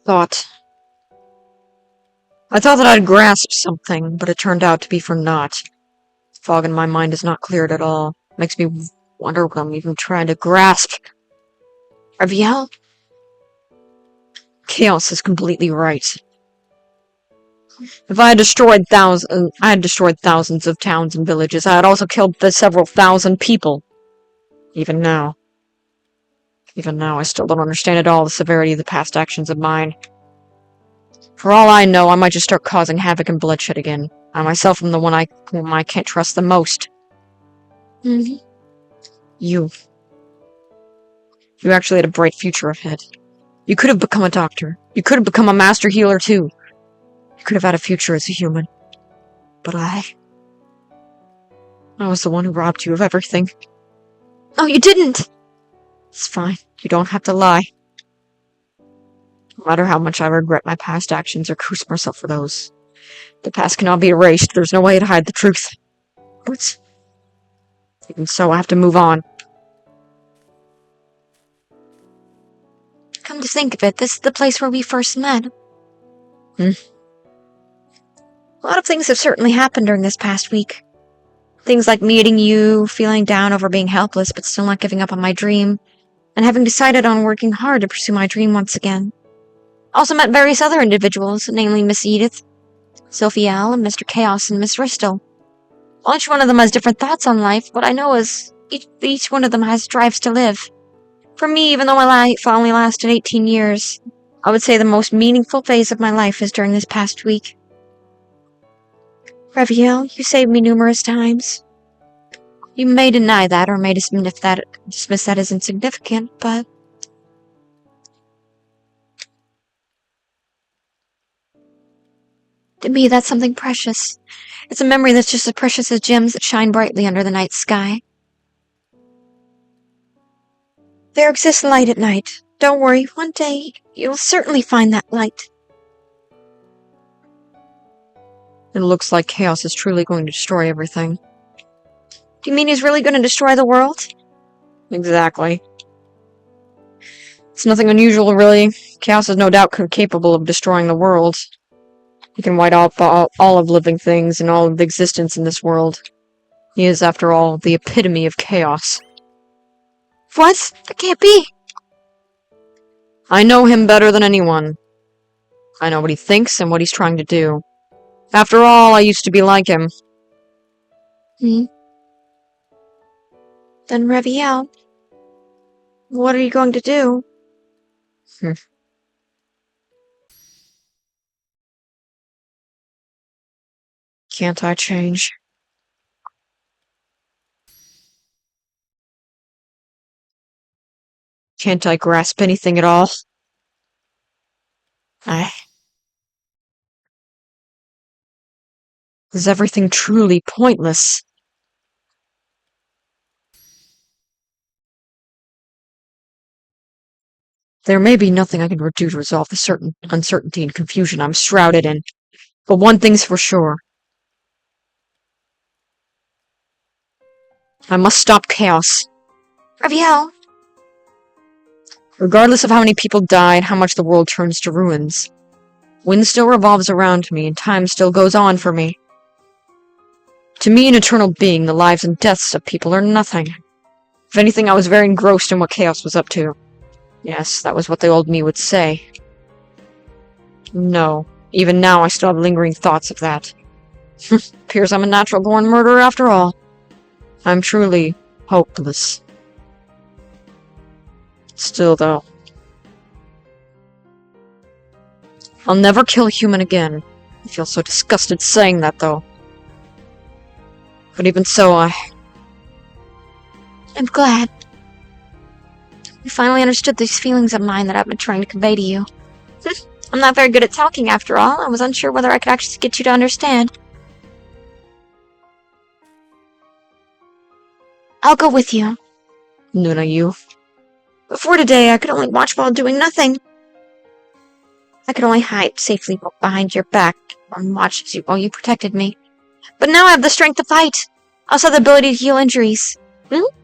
thought. I thought that I'd grasped something, but it turned out to be for naught. Fog in my mind is not cleared at all. Makes me wonder what I'm even trying to grasp. Raviel? Chaos is completely right. If I had destroyed thousands of towns and villages, I had also killed the several thousand people. Even now, I still don't understand at all the severity of the past actions of mine. For all I know, I might just start causing havoc and bloodshed again. I myself am the one whom I can't trust the most. You actually had a bright future ahead. You could have become a doctor. You could have become a master healer too. You could have had a future as a human. But I was the one who robbed you of everything. No, you didn't! It's fine. You don't have to lie. No matter how much I regret my past actions or curse myself for those, the past cannot be erased. There's no way to hide the truth. But even so, I have to move on. Come to think of it, this is the place where we first met. A lot of things have certainly happened during this past week. Things like meeting you, feeling down over being helpless but still not giving up on my dream, and having decided on working hard to pursue my dream once again. Also met various other individuals, namely Miss Edith, Sophie L., and Mr. Chaos, and Miss Ristel. While each one of them has different thoughts on life, what I know is each one of them has drives to live. For me, even though my life only lasted 18 years, I would say the most meaningful phase of my life is during this past week. Raviel, you saved me numerous times. You may deny that, or may dismiss that as insignificant, but... to me, that's something precious. It's a memory that's just as precious as gems that shine brightly under the night sky. There exists light at night. Don't worry, one day you'll certainly find that light. It looks like Chaos is truly going to destroy everything. Do you mean he's really going to destroy the world? Exactly. It's nothing unusual, really. Chaos is no doubt capable of destroying the world. He can wipe out all of living things and all of existence in this world. He is, after all, the epitome of chaos. What? That can't be! I know him better than anyone. I know what he thinks and what he's trying to do. After all, I used to be like him. Then Raviel, what are you going to do? Can't I change? Can't I grasp anything at all? Is everything truly pointless? There may be nothing I can do to resolve the certain uncertainty and confusion I'm shrouded in, but one thing's for sure. I must stop chaos. Raviel! Regardless of how many people die and how much the world turns to ruins, wind still revolves around me and time still goes on for me. To me, an eternal being, the lives and deaths of people are nothing. If anything, I was very engrossed in what chaos was up to. Yes, that was what the old me would say. No, even now I still have lingering thoughts of that. Appears I'm a natural-born murderer after all. I'm truly hopeless. Still, though, I'll never kill a human again. I feel so disgusted saying that, though. But even so, I'm glad. You finally understood these feelings of mine that I've been trying to convey to you. I'm not very good at talking, after all. I was unsure whether I could actually get you to understand. I'll go with you. Nuna, you. Before today, I could only watch while doing nothing. I could only hide safely behind your back and watch while you protected me. But now I have the strength to fight. I also have the ability to heal injuries.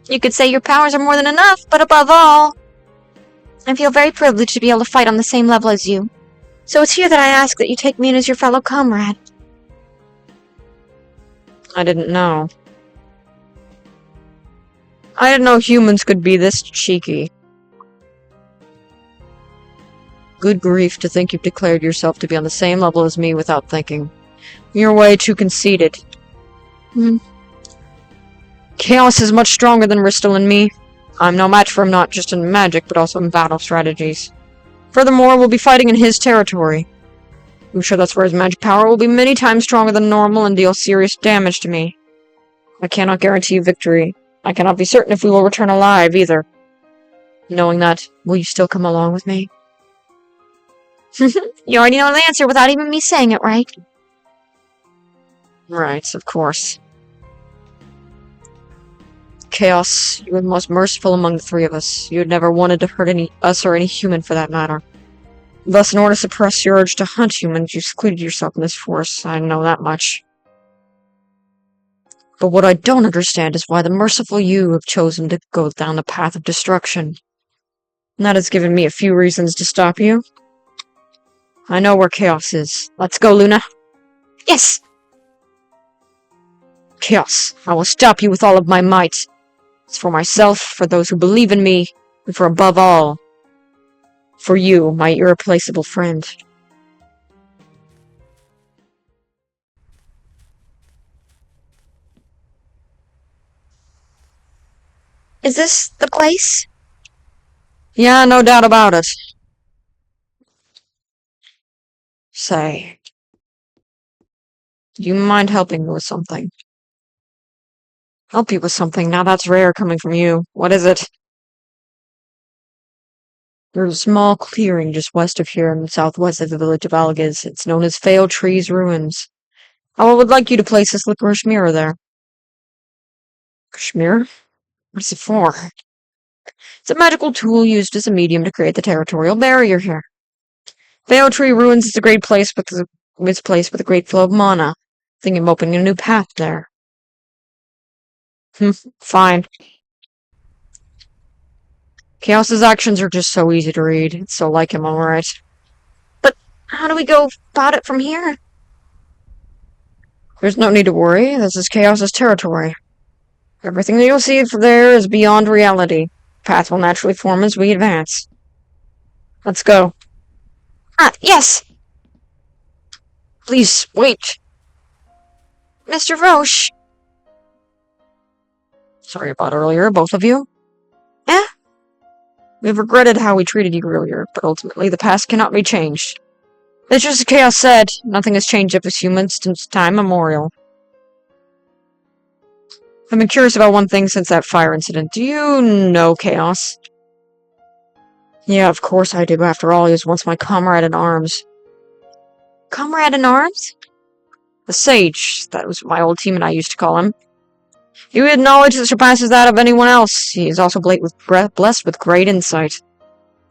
You could say your powers are more than enough, but above all, I feel very privileged to be able to fight on the same level as you. So it's here that I ask that you take me in as your fellow comrade. I didn't know. I didn't know humans could be this cheeky. Good grief to think you've declared yourself to be on the same level as me without thinking. You're way too conceited. Chaos is much stronger than Ristal and me. I'm no match for him not just in magic, but also in battle strategies. Furthermore, we'll be fighting in his territory. I'm sure that's where his magic power will be many times stronger than normal and deal serious damage to me. I cannot guarantee you victory. I cannot be certain if we will return alive, either. Knowing that, will you still come along with me? You already know the answer without even me saying it, right? Right, of course. Chaos, you were the most merciful among the three of us. You had never wanted to hurt us or any human for that matter. Thus, in order to suppress your urge to hunt humans, you secluded yourself in this forest. I know that much. But what I don't understand is why the merciful you have chosen to go down the path of destruction. And that has given me a few reasons to stop you. I know where Chaos is. Let's go, Luna. Yes! Chaos, I will stop you with all of my might. It's for myself, for those who believe in me, and for above all, for you, my irreplaceable friend. Is this the place? Yeah, no doubt about it. Say, do you mind helping me with something? Help you with something? Now that's rare coming from you. What is it? There's a small clearing just west of here in the southwest of the village of Algiz. It's known as Failed Trees Ruins. I would like you to place this licorice mirror there. Mirror? What is it for? It's a magical tool used as a medium to create the territorial barrier here. Failed Tree Ruins is a great place with a great flow of mana. Thinking of opening a new path there. Fine. Chaos's actions are just so easy to read. It's so like him, alright. But how do we go about it from here? There's no need to worry. This is Chaos's territory. Everything that you'll see from there is beyond reality. Path will naturally form as we advance. Let's go. Ah, yes! Please, wait. Mr. Roche. Sorry about earlier, both of you. Eh? We've regretted how we treated you earlier, but ultimately the past cannot be changed. It's just as Chaos said, nothing has changed up as humans since time immemorial. I've been curious about one thing since that fire incident. Do you know Chaos? Yeah, of course I do. After all, he was once my comrade in arms. Comrade in arms? The Sage. That was what my old team and I used to call him. He had knowledge that surpasses that of anyone else. He is also blessed with great insight.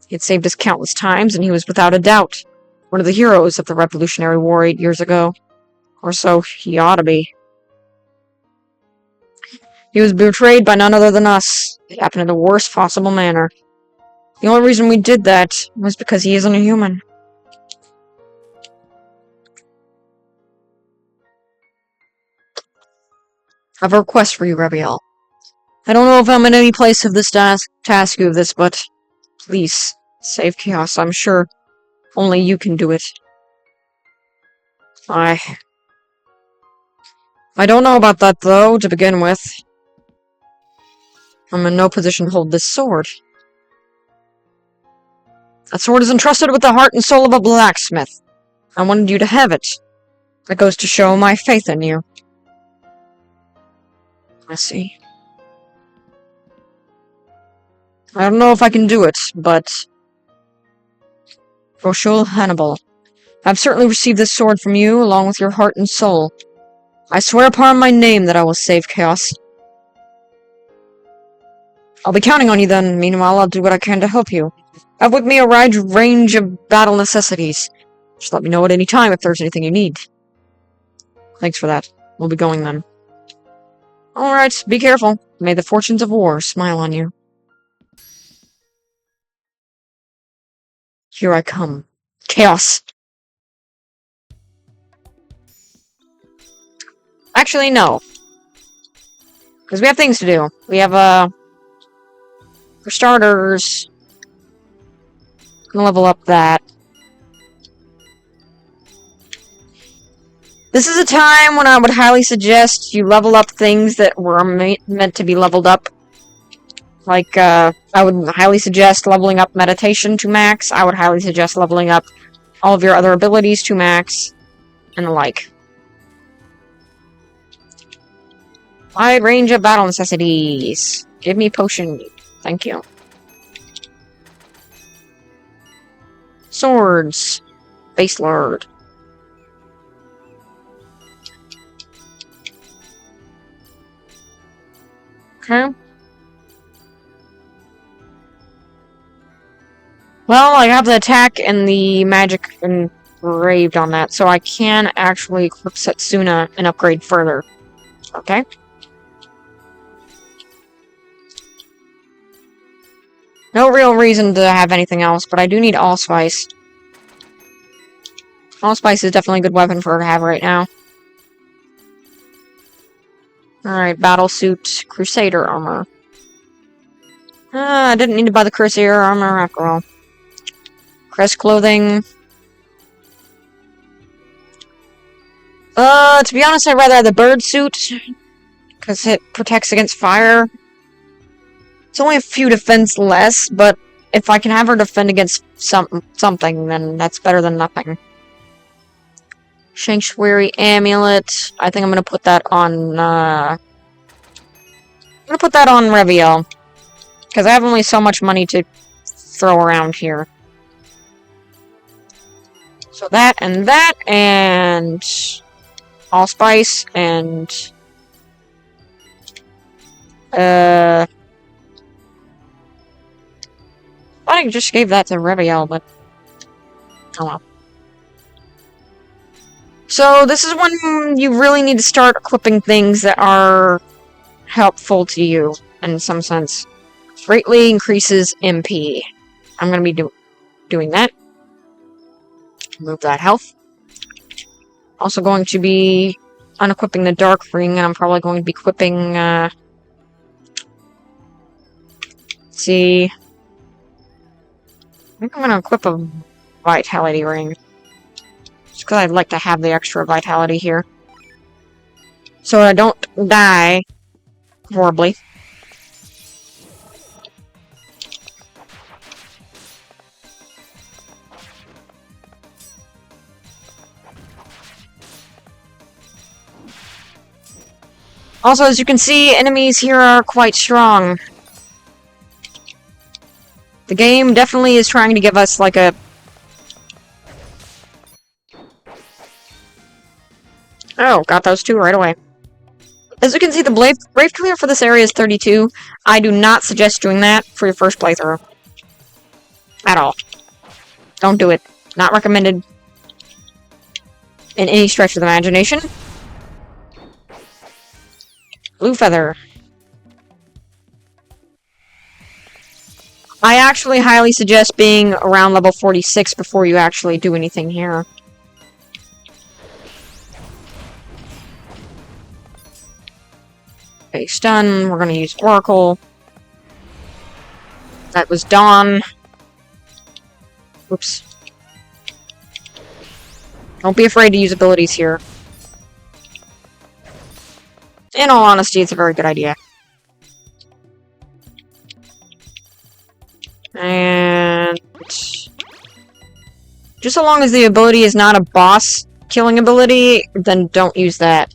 He had saved us countless times, and he was without a doubt one of the heroes of the Revolutionary War 8 years ago. Or so he ought to be. He was betrayed by none other than us. It happened in the worst possible manner. The only reason we did that was because he isn't a human. I have a request for you, Rabiel. I don't know if I'm in any place of this to ask you of this, but please, save Chaos. I'm sure only you can do it. I don't know about that, though, to begin with. I'm in no position to hold this sword. That sword is entrusted with the heart and soul of a blacksmith. I wanted you to have it. That goes to show my faith in you. I see. I don't know if I can do it, but... Rochelle Hannibal, I've certainly received this sword from you, along with your heart and soul. I swear upon my name that I will save Chaos. I'll be counting on you then. Meanwhile, I'll do what I can to help you. I have with me a wide range of battle necessities. Just let me know at any time if there's anything you need. Thanks for that. We'll be going then. Alright, be careful. May the fortunes of war smile on you. Here I come. Chaos! Actually, no. Because we have things to do. We have, for starters, gonna level up that. This is a time when I would highly suggest you level up things that were meant to be leveled up. Like, I would highly suggest leveling up meditation to max. I would highly suggest leveling up all of your other abilities to max. And the like. Wide range of battle necessities. Give me potion. Thank you. Swords. Base Lord. Okay. Well, I have the attack and the magic engraved on that, so I can actually equip Setsuna and upgrade further. Okay. No real reason to have anything else, but I do need Allspice. Allspice is definitely a good weapon for her to have right now. Alright, Battlesuit, Crusader armor. I didn't need to buy the Crusader armor after all. Crest clothing. To be honest, I'd rather have the bird suit, because it protects against fire. It's only a few defense less, but if I can have her defend against something, then that's better than nothing. Sanctuary Amulet. I think I'm gonna put that on, I'm gonna put that on Reviel. Because I have only so much money to throw around here. So that, and Allspice, and I thought I just gave that to Reviel, but oh well. So this is when you really need to start equipping things that are helpful to you, in some sense. Greatly increases MP. I'm gonna be doing that. Move that health. Also going to be unequipping the Dark Ring, and I'm probably going to be equipping, let's see. I think I'm gonna equip a Vitality Ring. Just because I'd like to have the extra Vitality here. So I don't die horribly. Also, as you can see, enemies here are quite strong. The game definitely is trying to give us, like, a... Oh, got those two right away. As you can see, the brave clear for this area is 32. I do not suggest doing that for your first playthrough. At all. Don't do it. Not recommended. In any stretch of the imagination. Blue Feather. I actually highly suggest being around level 46 before you actually do anything here. Okay, stun. We're gonna use Oracle. That was Dawn. Oops. Don't be afraid to use abilities here. In all honesty, it's a very good idea. And... just so long as the ability is not a boss killing ability, then don't use that.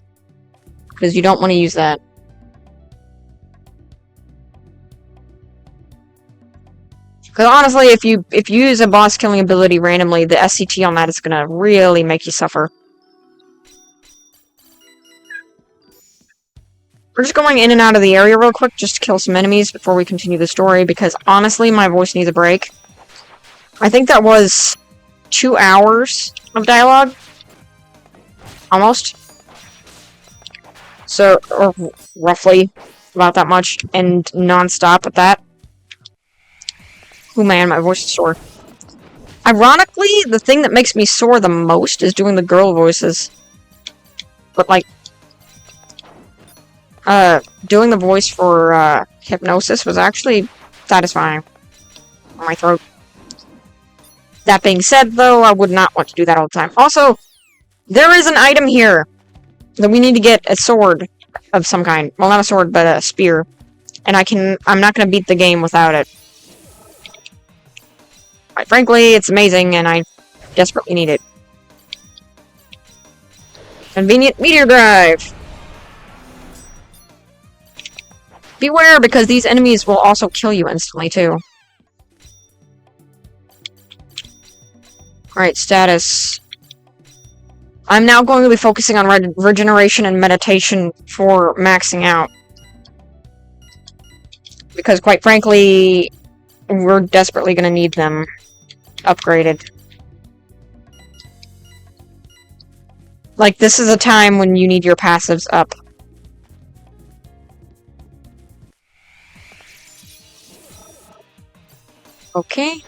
Because you don't want to use that. Because honestly, if you use a boss killing ability randomly, the SCT on that is gonna really make you suffer. We're just going in and out of the area real quick just to kill some enemies before we continue the story, because honestly, my voice needs a break. I think that was 2 hours of dialogue. Almost. So, or roughly about that much, and non-stop at that. Oh man, my voice is sore. Ironically, the thing that makes me sore the most is doing the girl voices. But like, Doing the voice for, Hypnosis was actually satisfying on my throat. That being said, though, I would not want to do that all the time. Also, there is an item here that we need to get a sword of some kind. Well, not a sword, but a spear. And I'm not gonna beat the game without it. Quite frankly, it's amazing, and I desperately need it. Convenient meteor drive! Beware, because these enemies will also kill you instantly, too. Alright, status. I'm now going to be focusing on regeneration and meditation for maxing out. Because, quite frankly, we're desperately going to need them upgraded. Like, this is a time when you need your passives up. Okay.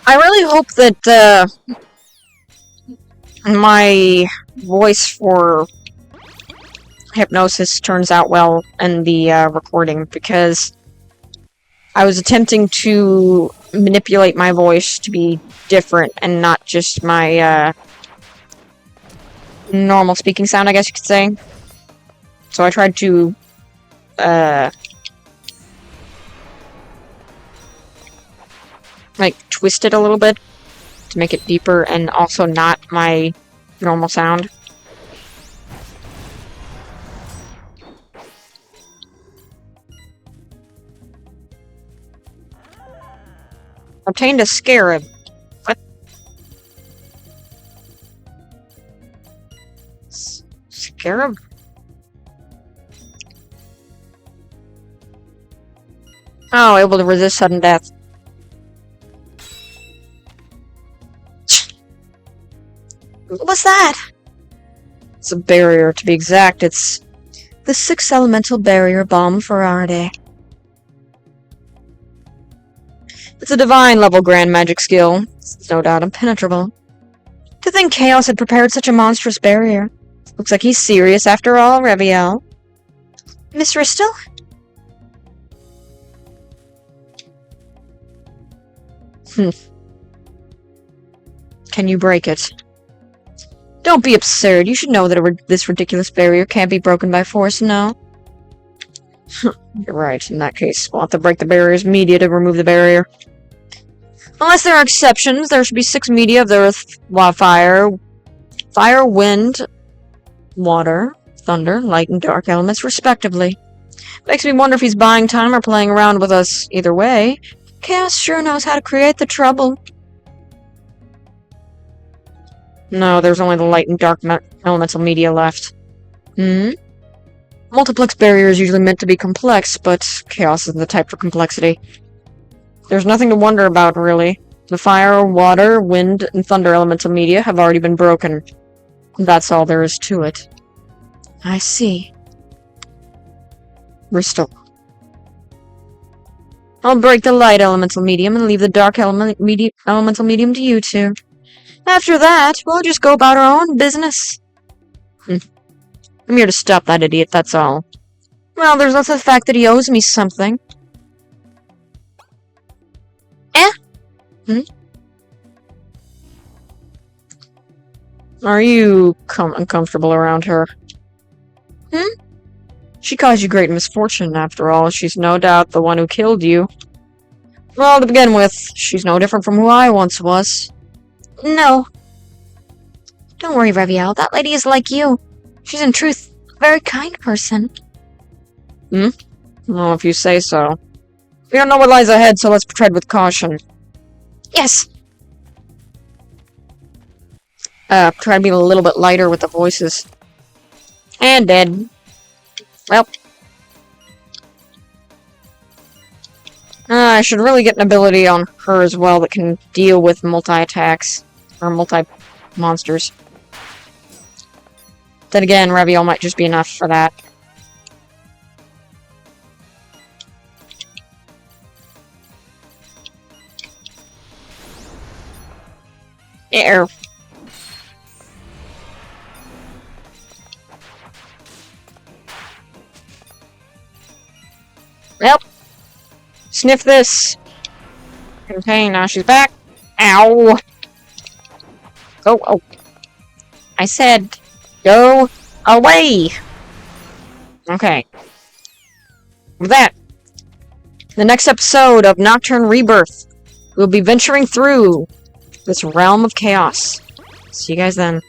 I really hope that, my voice for Hypnosis turns out well in the, recording, because I was attempting to manipulate my voice to be different and not just my, normal speaking sound, I guess you could say. So I tried to, like, twist it a little bit to make it deeper and also not my normal sound. Obtained a scarab. What? Scarab? Oh, able to resist sudden death. What's that? It's a barrier, to be exact. It's The 6th elemental barrier bomb for our day. It's a divine level grand magic skill. It's no doubt impenetrable. To think Chaos had prepared such a monstrous barrier. Looks like he's serious after all, Reviel. Miss Ristel? Can you break it? Don't be absurd. You should know that this ridiculous barrier can't be broken by force, no? You're right. In that case, we'll have to break the barrier's media to remove the barrier. Unless there are exceptions, there should be 6 media of the earth, fire, wind, water, thunder, light, and dark elements, respectively. Makes me wonder if he's buying time or playing around with us. Either way, Chaos sure knows how to create the trouble. no, there's only the light and dark elemental media left. Multiplex barrier is usually meant to be complex, but Chaos isn't the type for complexity. There's nothing to wonder about, really. The fire, water, wind, and thunder elemental media have already been broken. That's all there is to it. I see. Ristel. I'll break the light elemental medium and leave the dark elemental medium to you two. After that, we'll just go about our own business. I'm here to stop that idiot, that's all. Well, there's also the fact that he owes me something. Are you uncomfortable around her? She caused you great misfortune, after all. She's no doubt the one who killed you. Well, to begin with, she's no different from who I once was. No. Don't worry, Reviel. That lady is like you. She's in truth a very kind person. Well, if you say so. We don't know what lies ahead, so let's tread with caution. Yes. Try to be a little bit lighter with the voices. And dead. Well. I should really get an ability on her as well that can deal with multi-attacks. Or multi-monsters. Then again, Reviel might just be enough for that. Air. Yep. Sniff this. Okay, now she's back. Ow. Go. Oh. I said, go away. Okay. With that, the next episode of Nocturne Rebirth, we'll be venturing through this realm of chaos. See you guys then.